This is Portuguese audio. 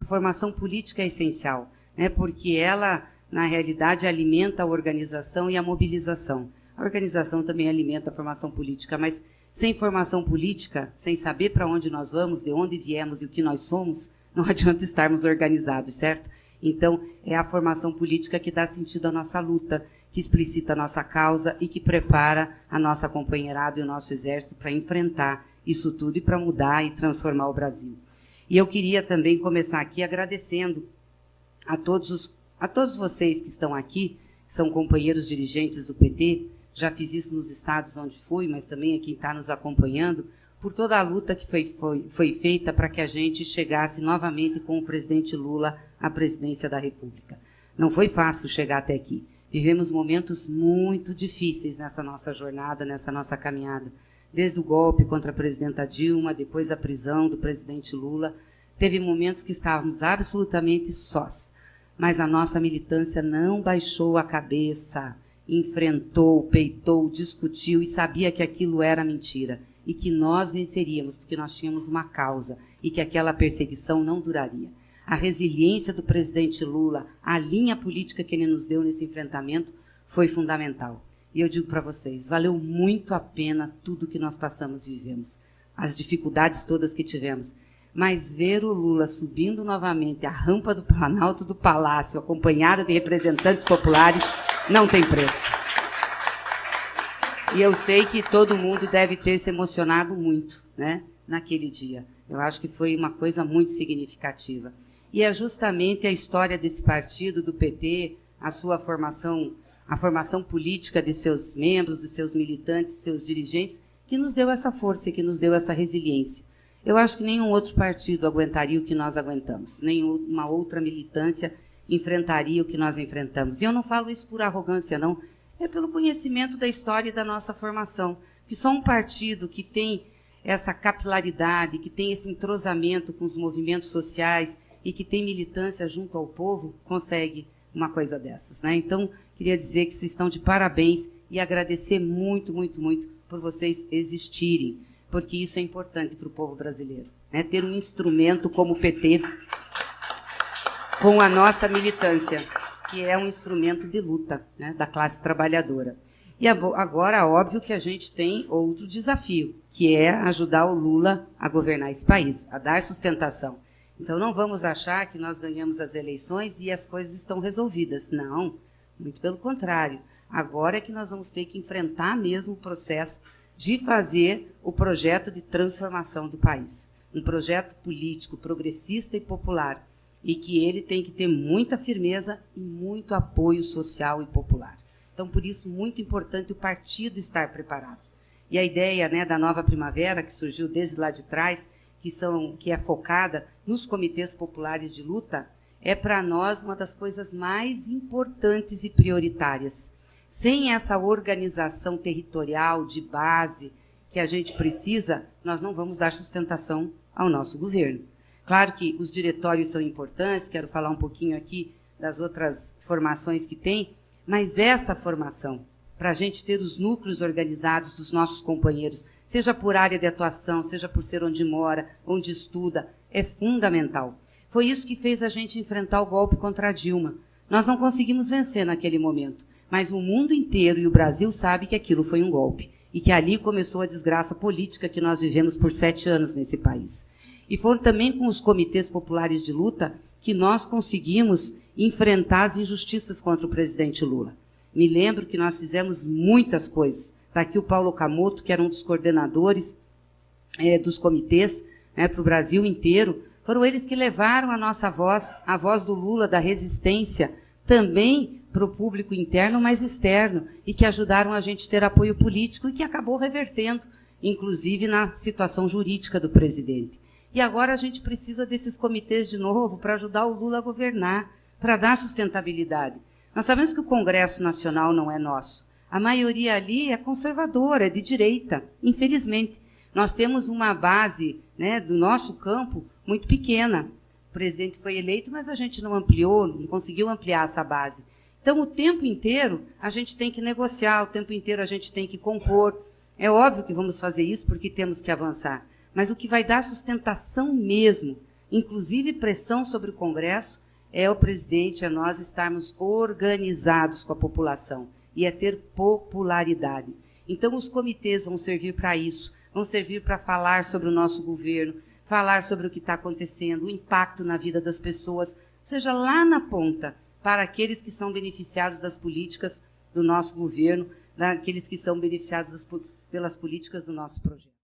A formação política é essencial, né, porque ela, na realidade, alimenta a organização e a mobilização. A organização também alimenta a formação política, mas sem formação política, sem saber para onde nós vamos, de onde viemos e o que nós somos, não adianta estarmos organizados, certo? Então, é a formação política que dá sentido à nossa luta, que explicita a nossa causa e que prepara a nossa companheirada e o nosso exército para enfrentar isso tudo e para mudar e transformar o Brasil. E eu queria também começar aqui agradecendo a todos vocês que estão aqui, que são companheiros dirigentes do PT, já fiz isso nos estados onde fui, mas também a quem está nos acompanhando, por toda a luta que foi feita para que a gente chegasse novamente com o presidente Lula à presidência da República. Não foi fácil chegar até aqui. Vivemos momentos muito difíceis nessa nossa jornada, nessa nossa caminhada. Desde o golpe contra a presidenta Dilma, depois a prisão do presidente Lula, teve momentos que estávamos absolutamente sós. Mas a nossa militância não baixou a cabeça, enfrentou, peitou, discutiu e sabia que aquilo era mentira e que nós venceríamos porque nós tínhamos uma causa e que aquela perseguição não duraria. A resiliência do presidente Lula, a linha política que ele nos deu nesse enfrentamento foi fundamental. E eu digo para vocês, valeu muito a pena tudo que nós passamos e vivemos, as dificuldades todas que tivemos. Mas ver o Lula subindo novamente a rampa do Planalto do Palácio, acompanhado de representantes populares, não tem preço. E eu sei que todo mundo deve ter se emocionado muito, né, naquele dia. Eu acho que foi uma coisa muito significativa. E é justamente a história desse partido, do PT, a sua formação, a formação política de seus membros, de seus militantes, seus dirigentes, que nos deu essa força e que nos deu essa resiliência. Eu acho que nenhum outro partido aguentaria o que nós aguentamos, nenhuma outra militância enfrentaria o que nós enfrentamos. E eu não falo isso por arrogância, não. É pelo conhecimento da história e da nossa formação. Que só um partido que tem essa capilaridade, que tem esse entrosamento com os movimentos sociais e que tem militância junto ao povo, consegue uma coisa dessas, né? Então, queria dizer que vocês estão de parabéns e agradecer muito, muito, muito por vocês existirem, porque isso é importante para o povo brasileiro, né? Ter um instrumento como o PT com a nossa militância, que é um instrumento de luta, né, da classe trabalhadora. E agora, óbvio que a gente tem outro desafio, que é ajudar o Lula a governar esse país, a dar sustentação. Então, não vamos achar que nós ganhamos as eleições e as coisas estão resolvidas. Não, muito pelo contrário. Agora é que nós vamos ter que enfrentar mesmo o processo de fazer o projeto de transformação do país. Um projeto político, progressista e popular, e que ele tem que ter muita firmeza e muito apoio social e popular. Então, por isso, muito importante o partido estar preparado. E a ideia, né, da nova primavera, que surgiu desde lá de trás, que é focada nos comitês populares de luta, é para nós uma das coisas mais importantes e prioritárias. Sem essa organização territorial de base que a gente precisa, nós não vamos dar sustentação ao nosso governo. Claro que os diretórios são importantes, quero falar um pouquinho aqui das outras formações que tem, mas essa formação, para a gente ter os núcleos organizados dos nossos companheiros, seja por área de atuação, seja por ser onde mora, onde estuda, é fundamental. Foi isso que fez a gente enfrentar o golpe contra a Dilma. Nós não conseguimos vencer naquele momento, mas o mundo inteiro e o Brasil sabe que aquilo foi um golpe e que ali começou a desgraça política que nós vivemos por 7 anos nesse país. E foram também com os comitês populares de luta que nós conseguimos enfrentar as injustiças contra o presidente Lula. Me lembro que nós fizemos muitas coisas. Está aqui o Paulo Camoto, que era um dos coordenadores dos comitês, né, para o Brasil inteiro. Foram eles que levaram a nossa voz, a voz do Lula, da resistência, também para o público interno, mas externo, e que ajudaram a gente a ter apoio político e que acabou revertendo, inclusive, na situação jurídica do presidente. E agora a gente precisa desses comitês de novo para ajudar o Lula a governar, para dar sustentabilidade. Nós sabemos que o Congresso Nacional não é nosso. A maioria ali é conservadora, é de direita, infelizmente. Nós temos uma base, né, do nosso campo muito pequena. O presidente foi eleito, mas a gente não ampliou, não conseguiu ampliar essa base. Então, o tempo inteiro a gente tem que negociar, o tempo inteiro a gente tem que compor. É óbvio que vamos fazer isso porque temos que avançar. Mas o que vai dar sustentação mesmo inclusive pressão sobre o Congresso, é o presidente, é nós estarmos organizados com a população e é ter popularidade. Então, os comitês vão servir para isso, vão servir para falar sobre o nosso governo, falar sobre o que está acontecendo, o impacto na vida das pessoas, ou seja, lá na ponta, para aqueles que são beneficiados das políticas do nosso governo, daqueles que são beneficiados pelas políticas do nosso projeto.